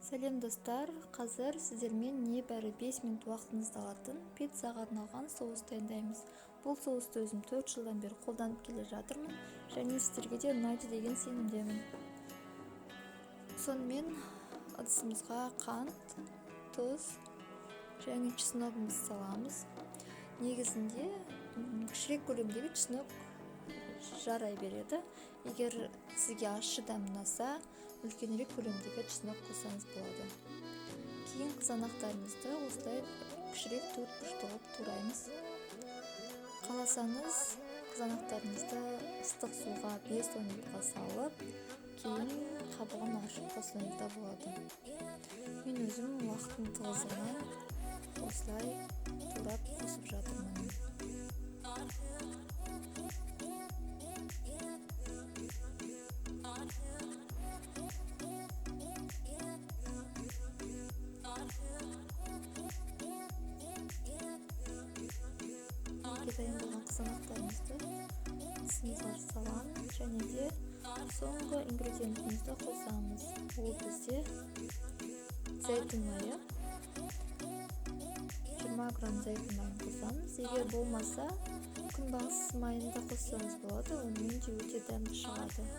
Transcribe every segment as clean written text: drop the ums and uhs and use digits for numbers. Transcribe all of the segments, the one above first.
Сәлем достар, қазір сіздермен небәрі 5 минут уақытыңызды алатын пиццаға арналған соус дайындаймыз. Бұл соусты өзім 4 жылдан бері қолданып келе жатырмын және сіздерге де ұнайды деген сенімдемін. Сонымен ыдысымызға қант, тұз және чесногымызды саламыз. Негізінде кішірек көлемдегі чеснок жарай береді. Егер сізге ащы дәм ұнаса, үлкенірек көлемдегі чеснок қосаңыз болады. Кейін қызанақтарымызды осылай кішірек төртбұрыш қылып тураймыз. Қаласаңыз, қызанақтарымызды ыстық суға 5-10 минутқа салып, кейін қабығын аршып қоссаңыз да болады. Мен өзім уақыттың тығыздығынан осылай турап қосып жатырмын. Дайын болған қызанақтарымызды ыдысымызға саламыз және де соңғы ингредиентімізді қосамыз. Ол бізде зәйтүн майы. 20 грамм зәйтүн майын қосамыз. Егер болмаса, күнбағыс майын да қоссаңыз болады, онымен де өте дәмді шығады.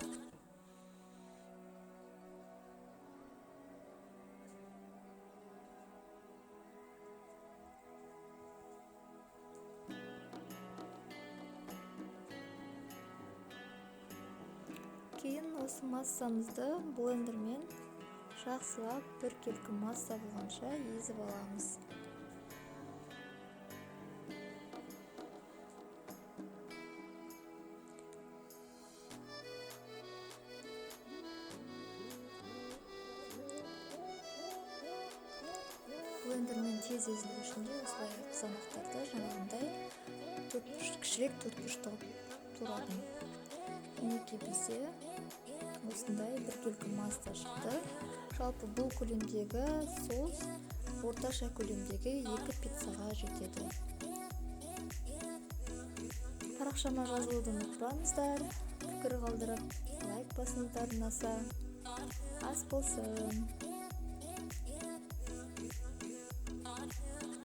Кейін осы массамызды блендермен жақсылап біркелкі масса болғанша езіп аламыз. Блендермен тез езілу үшін де осылай қызанақтарды жаңағындай кішірек төртбұрыш қылып турадым. Мінекей бізде осындай біркелкі масса шықты. Жалпы бұл көлемдегі соус орташа көлемдегі 2 пиццаға жетеді. Парақшама жазылуды ұмытпаңыздар. Пікір қалдырып, лайк басыңыздар ұнаса. Ас болсын!